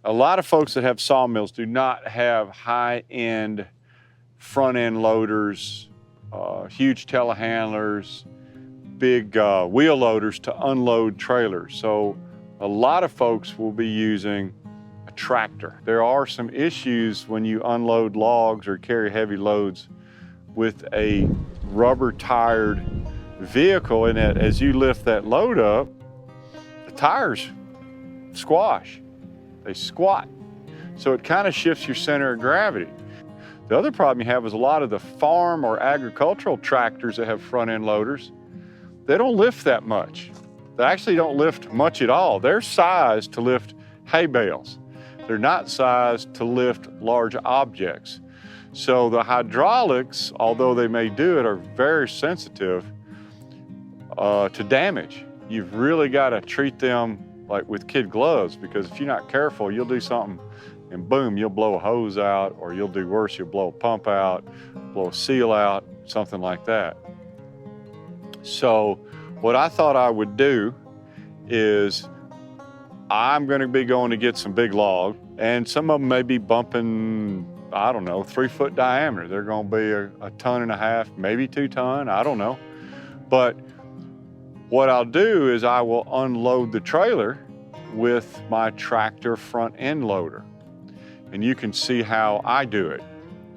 A lot of folks that have sawmills do not have high-end front-end loaders, huge telehandlers, big wheel loaders to unload trailers. So a lot of folks will be using a tractor. There are some issues when you unload logs or carry heavy loads with a rubber-tired vehicle, in that as you lift that load up, the tires squash, they squat. So it kind of shifts your center of gravity. The other problem you have is a lot of the farm or agricultural tractors that have front end loaders, they don't lift that much. They actually don't lift much at all. They're sized to lift hay bales. They're not sized to lift large objects. So the hydraulics, although they may do it, are very sensitive to damage. You've really got to treat them like with kid gloves, because if you're not careful, you'll do something and boom, you'll blow a hose out, or you'll do worse, you'll blow a pump out, blow a seal out, something like that. So what I thought I would do is I'm going to be going to get some big logs, and some of them may be bumping, I don't know, 3-foot diameter. They're going to be a ton and a half, maybe 2 ton, I don't know. But what I'll do is I will unload the trailer with my tractor front end loader. And you can see how I do it.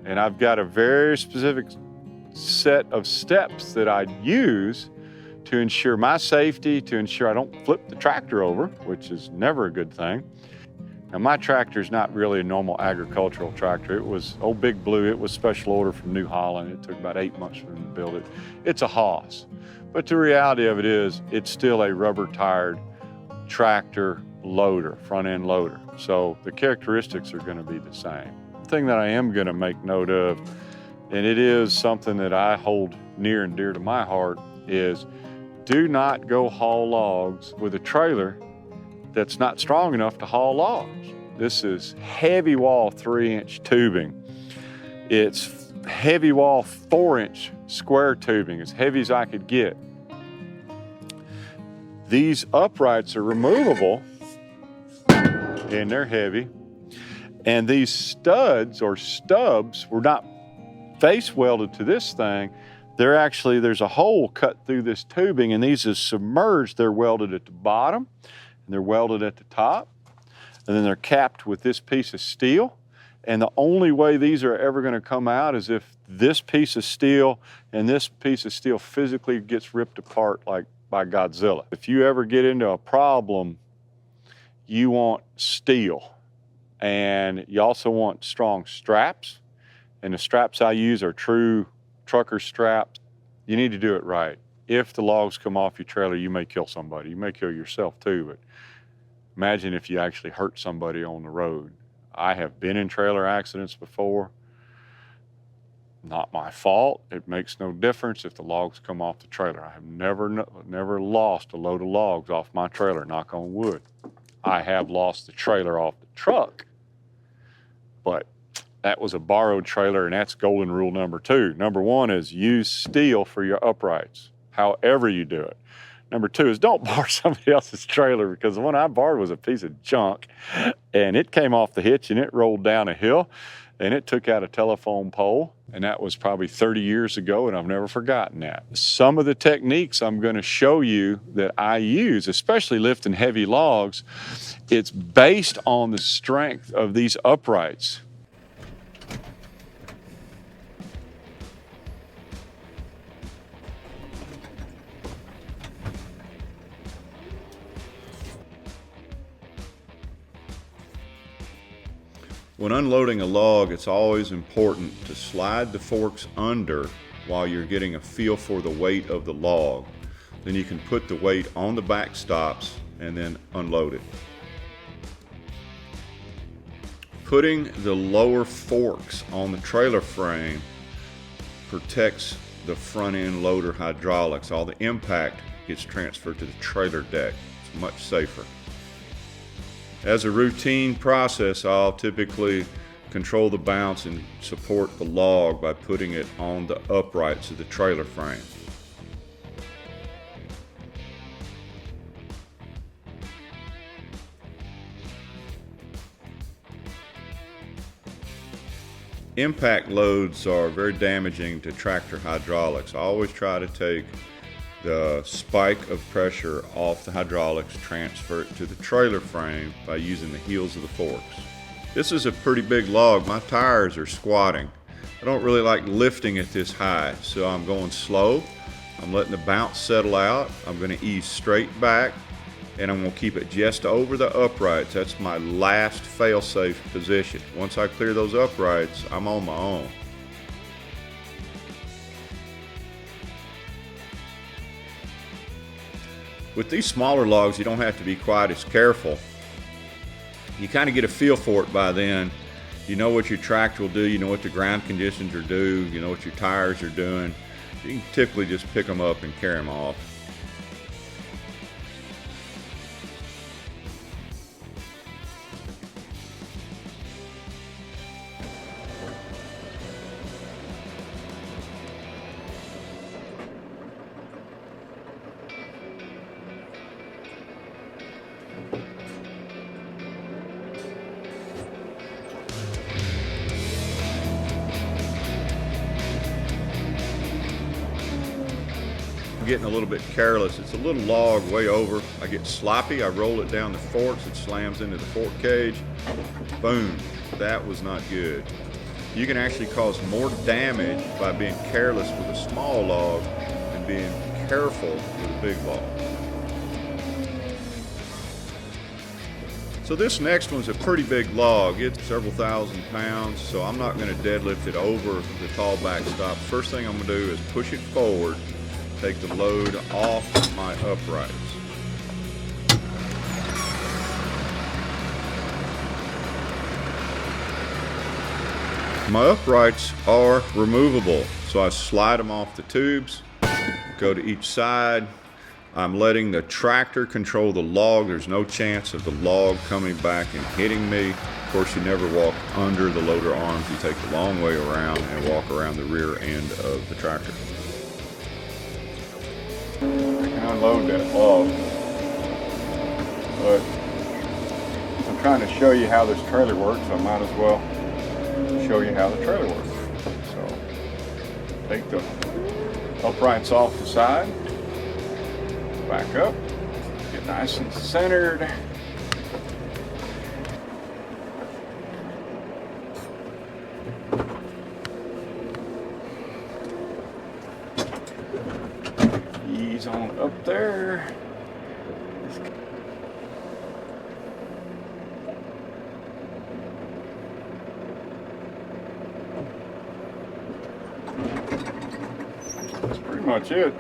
And I've got a very specific set of steps that I use to ensure my safety, to ensure I don't flip the tractor over, which is never a good thing. Now my tractor is not really a normal agricultural tractor. It was old Big Blue. It was special order from New Holland. It took about 8 months for them to build it. It's a Haas. But the reality of it is, it's still a rubber-tired tractor loader, front-end loader. So the characteristics are going to be the same. The thing that I am going to make note of, and it is something that I hold near and dear to my heart, is do not go haul logs with a trailer that's not strong enough to haul logs. This is heavy wall 3-inch tubing. It's heavy wall 4-inch square tubing, as heavy as I could get. These uprights are removable and they're heavy. And these studs or stubs were not face welded to this thing. They're actually, there's a hole cut through this tubing, and these are submerged. They're welded at the bottom and they're welded at the top. And then they're capped with this piece of steel. And the only way these are ever going to come out is if this piece of steel and this piece of steel physically gets ripped apart like by Godzilla. If you ever get into a problem, you want steel. And you also want strong straps. And the straps I use are true trucker straps. You need to do it right. If the logs come off your trailer, you may kill somebody. You may kill yourself too, but imagine if you actually hurt somebody on the road. I have been in trailer accidents before. Not my fault. It makes no difference if the logs come off the trailer. I have never lost a load of logs off my trailer, knock on wood. I have lost the trailer off the truck, but that was a borrowed trailer, and that's golden rule number 2. Number 1 is use steel for your uprights, however you do it. Number 2 is don't borrow somebody else's trailer, because the one I borrowed was a piece of junk, and it came off the hitch and it rolled down a hill and it took out a telephone pole, and that was probably 30 years ago, and I've never forgotten that. Some of the techniques I'm going to show you that I use, especially lifting heavy logs, it's based on the strength of these uprights. When unloading a log, it's always important to slide the forks under while you're getting a feel for the weight of the log. Then you can put the weight on the back stops and then unload it. Putting the lower forks on the trailer frame protects the front end loader hydraulics. All the impact gets transferred to the trailer deck. It's much safer. As a routine process, I'll typically control the bounce and support the log by putting it on the uprights of the trailer frame. Impact loads are very damaging to tractor hydraulics. I always try to take the spike of pressure off the hydraulics, transfer it to the trailer frame by using the heels of the forks. This is a pretty big log. My tires are squatting. I don't really like lifting it this high, so I'm going slow. I'm letting the bounce settle out. I'm going to ease straight back, and I'm going to keep it just over the uprights. That's my last fail-safe position. Once I clear those uprights, I'm on my own. With these smaller logs, you don't have to be quite as careful. You kind of get a feel for it by then. You know what your tractor will do, you know what the ground conditions are due, you know what your tires are doing. You can typically just pick them up and carry them off. Getting a little bit careless. It's a little log way over. I get sloppy, I roll it down the forks, it slams into the fork cage. Boom, that was not good. You can actually cause more damage by being careless with a small log than being careful with a big log. So this next one's a pretty big log. It's several thousand pounds, so I'm not going to deadlift it over the tall backstop. First thing I'm going to do is push it forward, take the load off my uprights. My uprights are removable, so I slide them off the tubes, go to each side. I'm letting the tractor control the log. There's no chance of the log coming back and hitting me. Of course, you never walk under the loader arms. You take the long way around and walk around the rear end of the tractor. I can unload that log, but I'm trying to show you how this trailer works. I might as well show you how the trailer works. So take the uprights off the side, back up, get nice and centered. Ease on up there. That's pretty much it.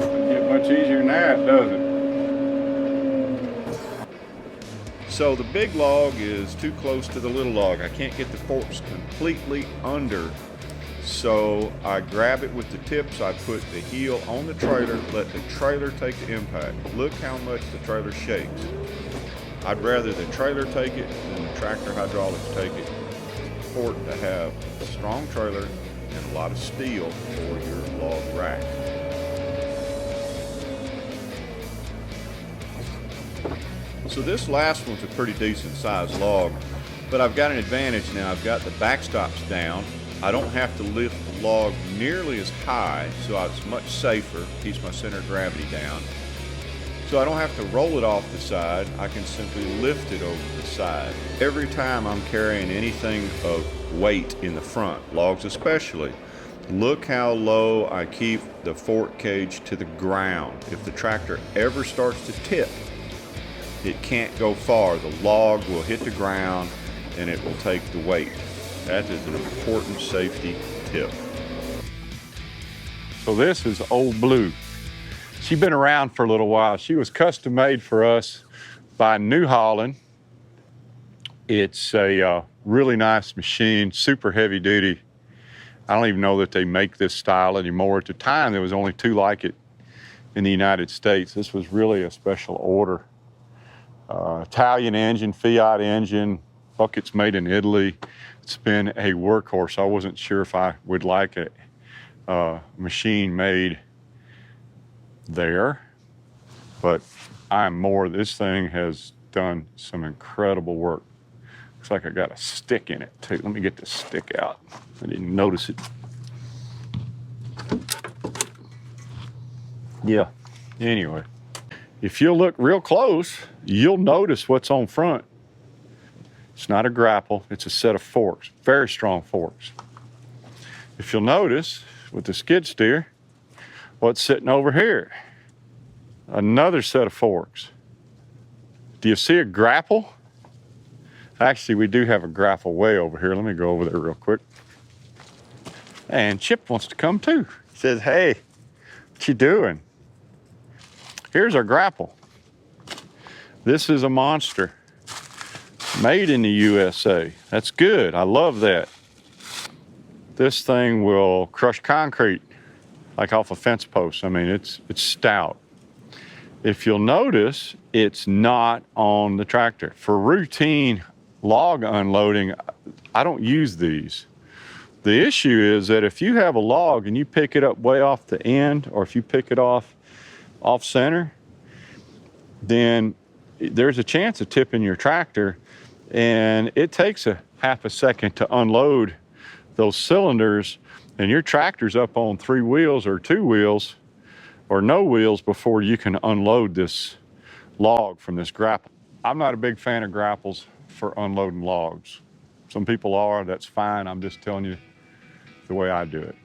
Doesn't get much easier than that, does it? So the big log is too close to the little log. I can't get the forks completely under. So I grab it with the tips, I put the heel on the trailer, let the trailer take the impact. Look how much the trailer shakes. I'd rather the trailer take it than the tractor hydraulics take it. It's important to have a strong trailer and a lot of steel for your log rack. So this last one's a pretty decent sized log, but I've got an advantage now. I've got the backstops down. I don't have to lift the log nearly as high, so it's much safer, keeps my center of gravity down. So I don't have to roll it off the side, I can simply lift it over the side. Every time I'm carrying anything of weight in the front, logs especially, look how low I keep the fork cage to the ground. If the tractor ever starts to tip, it can't go far. The log will hit the ground and it will take the weight. That is an important safety tip. So this is Old Blue. She's been around for a little while. She was custom made for us by New Holland. It's a really nice machine, super heavy duty. I don't even know that they make this style anymore. At the time, there was only 2 like it in the United States. This was really a special order. Italian engine, Fiat engine, buckets made in Italy. It's been a workhorse. I wasn't sure if I would like a machine made there, but I'm more. This thing has done some incredible work Looks like I got a stick in it too. Let me get the stick out. I didn't notice it. Yeah, anyway. If you'll look real close, you'll notice what's on front. It's not a grapple, it's a set of forks, very strong forks. If you'll notice, with the skid steer, what's sitting over here? Another set of forks. Do you see a grapple? Actually, we do have a grapple way over here. Let me go over there real quick. And Chip wants to come too. He says, hey, what you doing? Here's our grapple. This is a monster. Made in the USA. That's good, I love that. This thing will crush concrete, like off a fence post. I mean, it's stout. If you'll notice, it's not on the tractor. For routine log unloading, I don't use these. The issue is that if you have a log and you pick it up way off the end, or if you pick it off center, then there's a chance of tipping your tractor, and it takes a half a second to unload those cylinders, and your tractor's up on 3 wheels or 2 wheels or no wheels before you can unload this log from this grapple. I'm not a big fan of grapples for unloading logs. Some people are, that's fine. I'm just telling you the way I do it.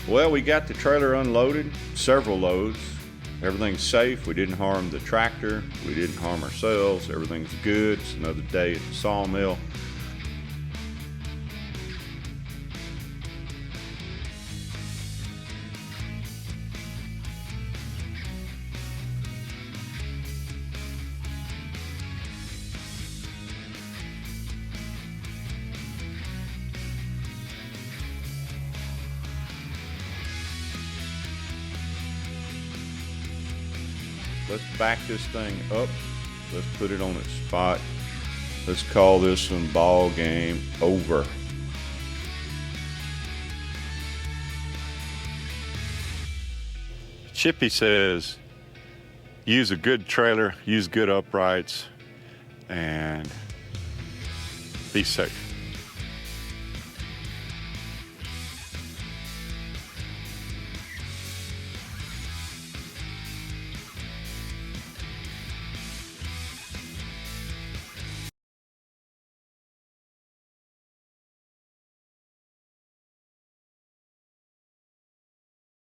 Well, we got the trailer unloaded, several loads. Everything's safe. We didn't harm the tractor. We didn't harm ourselves. Everything's good. It's another day at the sawmill. Let's back this thing up. Let's put it on its spot. Let's call this one ball game over. Chippy says, use a good trailer, use good uprights, and be safe.